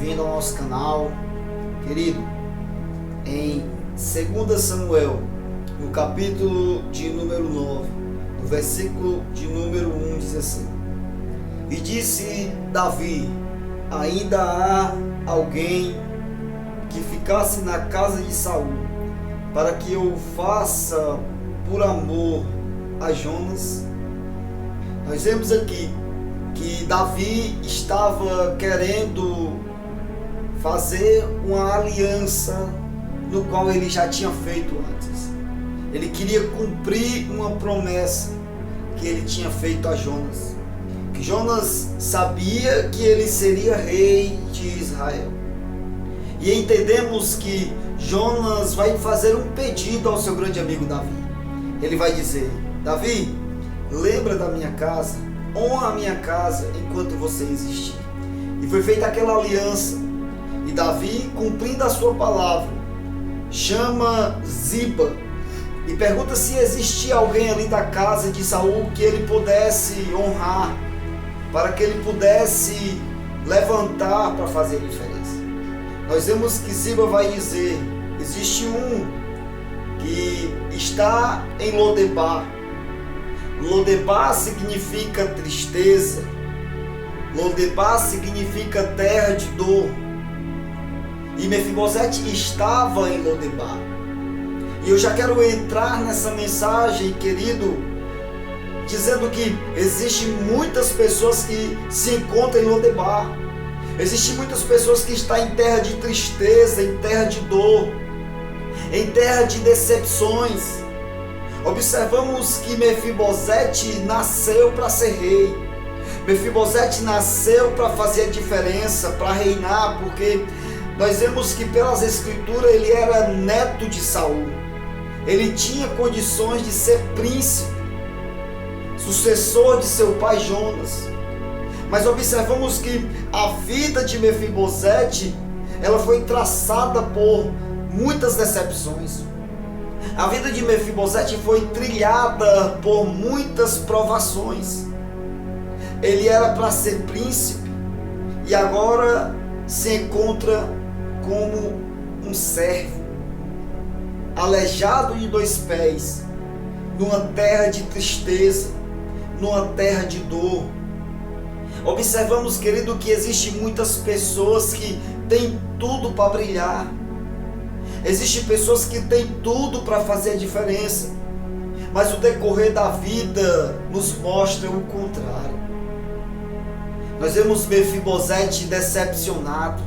bem-vindo ao nosso canal. Querido, em 2 Samuel, no capítulo de número 9, no versículo de número 1, diz assim: E disse Davi: ainda há alguém que ficasse na casa de Saul, para que eu faça por amor a Jonas. Nós vemos aqui que Davi estava querendo fazer uma aliança no qual ele já tinha feito antes. Ele queria cumprir uma promessa que ele tinha feito a Jonas. Que Jonas sabia que ele seria rei de Israel. E entendemos que Jonas vai fazer um pedido ao seu grande amigo Davi. Ele vai dizer: Davi, lembra da minha casa, honra a minha casa enquanto você existir. E foi feita aquela aliança. E Davi, cumprindo a sua palavra, chama Ziba e pergunta se existia alguém ali da casa de Saul que ele pudesse honrar, para que ele pudesse levantar para fazer a diferença. Nós vemos que Ziba vai dizer: existe um que está em Lodebar. Lodebar significa tristeza. Lodebar significa terra de dor. E Mefibosete estava em Lodebar. E eu já quero entrar nessa mensagem, querido, dizendo que existem muitas pessoas que se encontram em Lodebar. Existem muitas pessoas que estão em terra de tristeza, em terra de dor, em terra de decepções. Observamos que Mefibosete nasceu para ser rei. Mefibosete nasceu para fazer a diferença, para reinar, porque nós vemos que pelas escrituras ele era neto de Saul. Ele tinha condições de ser príncipe, sucessor de seu pai Jonas. Mas observamos que a vida de Mefibosete, ela foi traçada por muitas decepções. A vida de Mefibosete foi trilhada por muitas provações. Ele era para ser príncipe e agora se encontra como um servo, aleijado de 2 pés, numa terra de tristeza, numa terra de dor. Observamos, querido, que existem muitas pessoas que têm tudo para brilhar. Existem pessoas que têm tudo para fazer a diferença, mas o decorrer da vida nos mostra o contrário. Nós vemos Mefibosete decepcionado,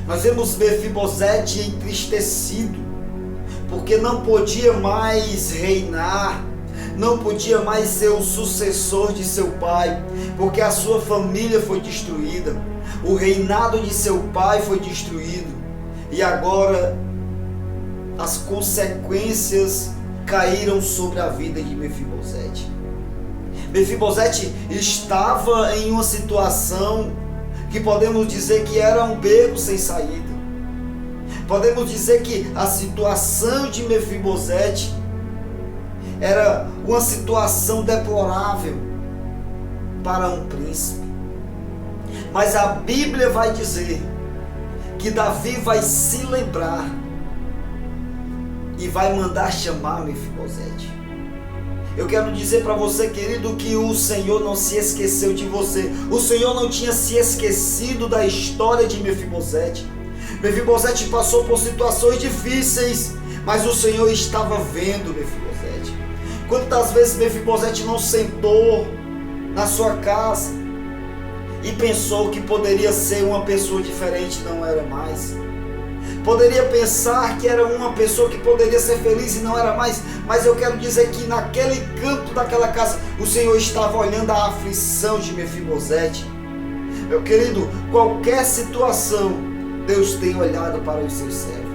nós vemos Mefibosete entristecido, porque não podia mais reinar, não podia mais ser o sucessor de seu pai, porque a sua família foi destruída, o reinado de seu pai foi destruído, e agora as consequências caíram sobre a vida de Mefibosete. Mefibosete estava em uma situação que podemos dizer que era um beco sem saída. Podemos dizer que a situação de Mefibosete era uma situação deplorável para um príncipe. Mas a Bíblia vai dizer que Davi vai se lembrar e vai mandar chamar Mefibosete. Eu quero dizer para você, querido, que o Senhor não se esqueceu de você. O Senhor não tinha se esquecido da história de Mefibosete. Mefibosete passou por situações difíceis, mas o Senhor estava vendo Mefibosete. Quantas vezes Mefibosete não sentou na sua casa e pensou que poderia ser uma pessoa diferente, não era mais. Poderia pensar que era uma pessoa que poderia ser feliz e não era mais. Mas eu quero dizer que naquele canto daquela casa, o Senhor estava olhando a aflição de Mefibosete. Meu querido, qualquer situação, Deus tem olhado para os seus servos.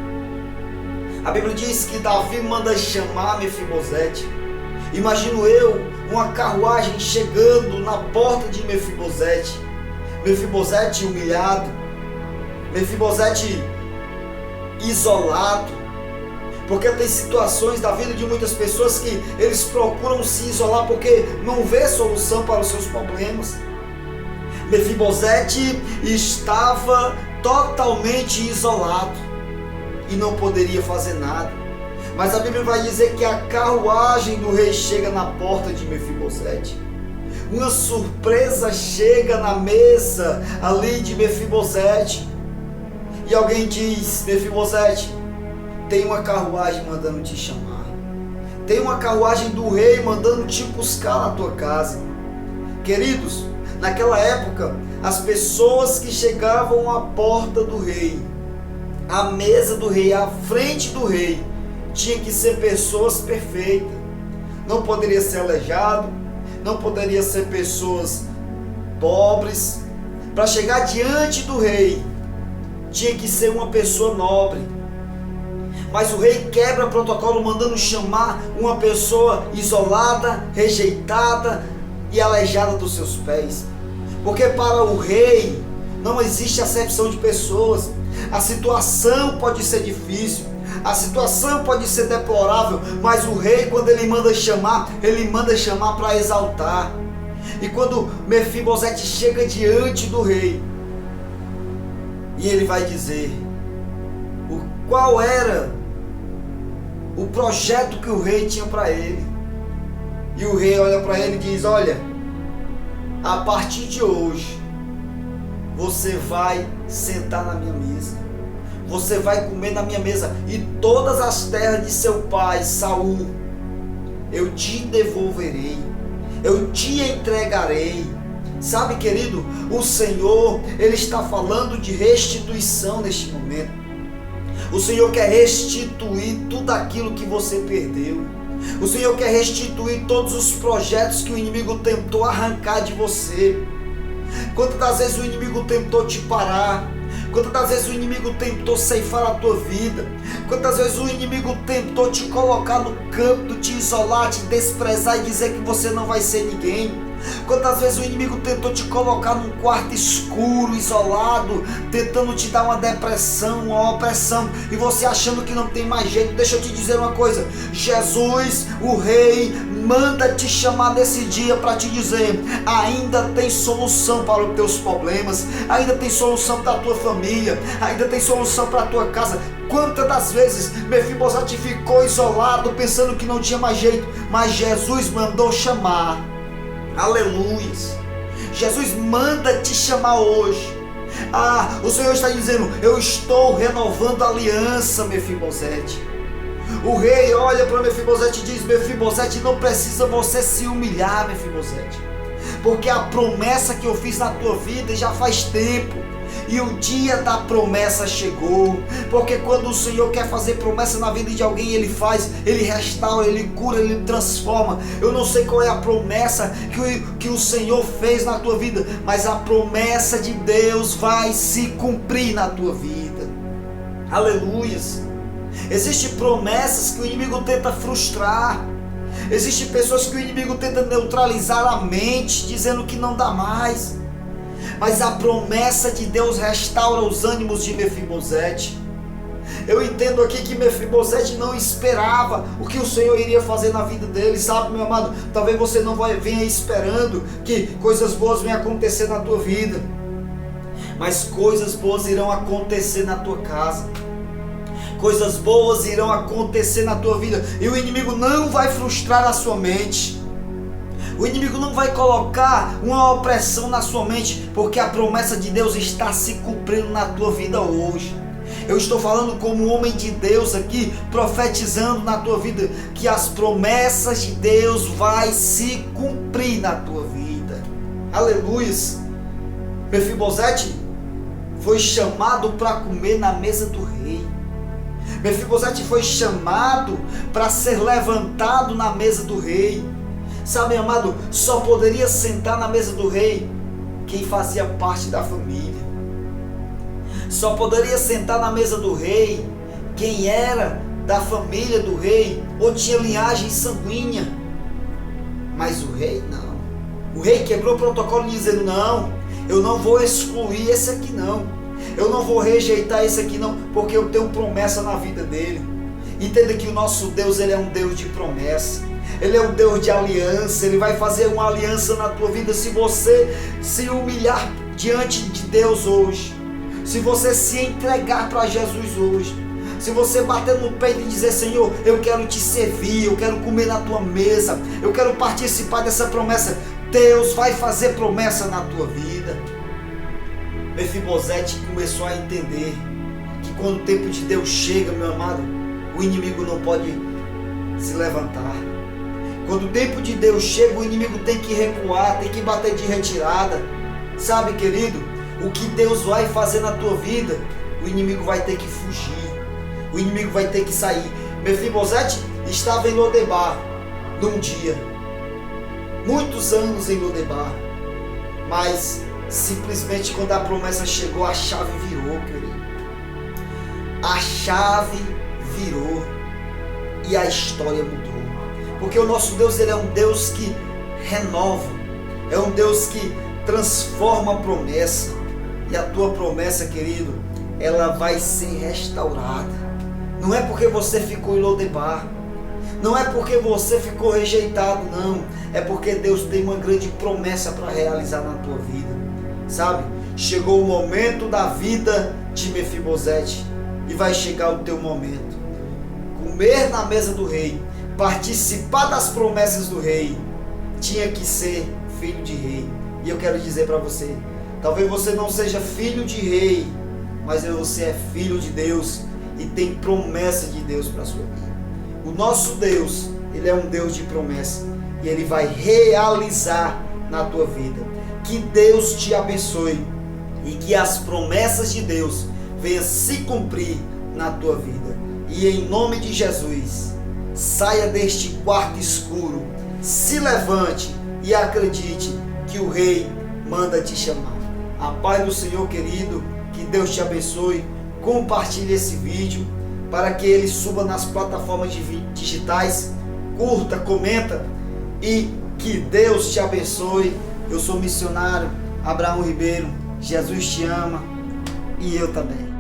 A Bíblia diz que Davi manda chamar Mefibosete. Imagino eu uma carruagem chegando na porta de Mefibosete. Mefibosete humilhado. Mefibosete isolado, porque tem situações da vida de muitas pessoas que eles procuram se isolar porque não vê solução para os seus problemas. Mefibosete estava totalmente isolado e não poderia fazer nada. Mas a Bíblia vai dizer que a carruagem do rei chega na porta de Mefibosete. Uma surpresa chega na mesa ali de Mefibosete. E alguém diz: Mefibosete, tem uma carruagem mandando te chamar. Tem uma carruagem do rei mandando te buscar na tua casa. Queridos, naquela época, as pessoas que chegavam à porta do rei, à mesa do rei, à frente do rei, tinha que ser pessoas perfeitas. Não poderia ser aleijado, não poderia ser pessoas pobres. Para chegar diante do rei, tinha que ser uma pessoa nobre. Mas o rei quebra protocolo mandando chamar uma pessoa isolada, rejeitada e aleijada dos seus pés. Porque para o rei não existe acepção de pessoas. A situação pode ser difícil, a situação pode ser deplorável, mas o rei, quando ele manda chamar para exaltar. E quando Mefibosete chega diante do rei, e ele vai dizer qual era o projeto que o rei tinha para ele. E o rei olha para ele e diz: olha, a partir de hoje você vai sentar na minha mesa, você vai comer na minha mesa, e todas as terras de seu pai Saul eu te devolverei, eu te entregarei. Sabe, querido, o Senhor, Ele está falando de restituição neste momento. O Senhor quer restituir tudo aquilo que você perdeu. O Senhor quer restituir todos os projetos que o inimigo tentou arrancar de você. Quantas das vezes o inimigo tentou te parar? Quantas das vezes o inimigo tentou ceifar a tua vida? Quantas vezes o inimigo tentou te colocar no canto, te isolar, te desprezar e dizer que você não vai ser ninguém? Quantas vezes o inimigo tentou te colocar num quarto escuro, isolado, tentando te dar uma depressão, uma opressão, e você achando que não tem mais jeito? Deixa eu te dizer uma coisa: Jesus, o Rei, manda te chamar nesse dia para te dizer: ainda tem solução para os teus problemas, ainda tem solução para a tua família, ainda tem solução para a tua casa. Quantas das vezes Mefibosete ficou isolado, pensando que não tinha mais jeito, mas Jesus mandou chamar. Aleluia! Jesus manda te chamar hoje. O Senhor está dizendo: eu estou renovando a aliança, Mefibosete. O rei olha para Mefibosete e diz: Mefibosete, não precisa você se humilhar, Mefibosete, porque a promessa que eu fiz na tua vida já faz tempo. E o dia da promessa chegou. Porque quando o Senhor quer fazer promessa na vida de alguém, Ele faz, Ele restaura, Ele cura, Ele transforma. Eu não sei qual é a promessa que o Senhor fez na tua vida, mas a promessa de Deus vai se cumprir na tua vida. Aleluias! Existem promessas que o inimigo tenta frustrar. Existem pessoas que o inimigo tenta neutralizar a mente, dizendo que não dá mais. Mas a promessa de Deus restaura os ânimos de Mefibosete. Eu entendo aqui que Mefibosete não esperava o que o Senhor iria fazer na vida dele, sabe, meu amado? Talvez você não venha esperando que coisas boas venham acontecer na tua vida, mas coisas boas irão acontecer na tua casa. Coisas boas irão acontecer na tua vida, e o inimigo não vai frustrar a sua mente. O inimigo não vai colocar uma opressão na sua mente, porque a promessa de Deus está se cumprindo na tua vida hoje. Eu estou falando como homem de Deus aqui, profetizando na tua vida, que as promessas de Deus vai se cumprir na tua vida. Aleluia! Mefibosete foi chamado para comer na mesa do rei. Mefibosete foi chamado para ser levantado na mesa do rei. Sabe, amado, só poderia sentar na mesa do rei quem fazia parte da família. Só poderia sentar na mesa do rei quem era da família do rei ou tinha linhagem sanguínea. Mas o rei não. O rei quebrou o protocolo dizendo: não, eu não vou excluir esse aqui não. Eu não vou rejeitar esse aqui não, porque eu tenho promessa na vida dele. Entenda que o nosso Deus, Ele é um Deus de promessa. Ele é um Deus de aliança. Ele vai fazer uma aliança na tua vida se você se humilhar diante de Deus hoje, se você se entregar para Jesus hoje, se você bater no peito e dizer: Senhor, eu quero te servir, eu quero comer na tua mesa, eu quero participar dessa promessa, Deus vai fazer promessa na tua vida. Mefibosete começou a entender que quando o tempo de Deus chega, meu amado, o inimigo não pode se levantar. Quando o tempo de Deus chega, o inimigo tem que recuar, tem que bater de retirada. Sabe, querido, o que Deus vai fazer na tua vida, o inimigo vai ter que fugir, o inimigo vai ter que sair. Mefibosete estava em Lodebar num dia, muitos anos em Lodebar, mas simplesmente quando a promessa chegou, a chave virou, querido. A chave virou e a história mudou. Porque o nosso Deus, ele é um Deus que renova, é um Deus que transforma a promessa. E a tua promessa, querido, ela vai ser restaurada. Não é porque você ficou em Lodebar, não é porque você ficou rejeitado, não. É porque Deus tem uma grande promessa para realizar na tua vida. Sabe? Chegou o momento da vida de Mefibosete e vai chegar o teu momento. Comer na mesa do rei, participar das promessas do rei, tinha que ser filho de rei. E eu quero dizer para você, talvez você não seja filho de rei, mas você é filho de Deus e tem promessa de Deus para a sua vida. O nosso Deus, ele é um Deus de promessa e ele vai realizar na tua vida. Que Deus te abençoe e que as promessas de Deus venham se cumprir na tua vida. E em nome de Jesus, saia deste quarto escuro, se levante e acredite que o Rei manda te chamar. A paz do Senhor, querido, que Deus te abençoe. Compartilhe esse vídeo para que ele suba nas plataformas digitais. Curta, comenta e que Deus te abençoe. Eu sou missionário Abraão Ribeiro. Jesus te ama e eu também.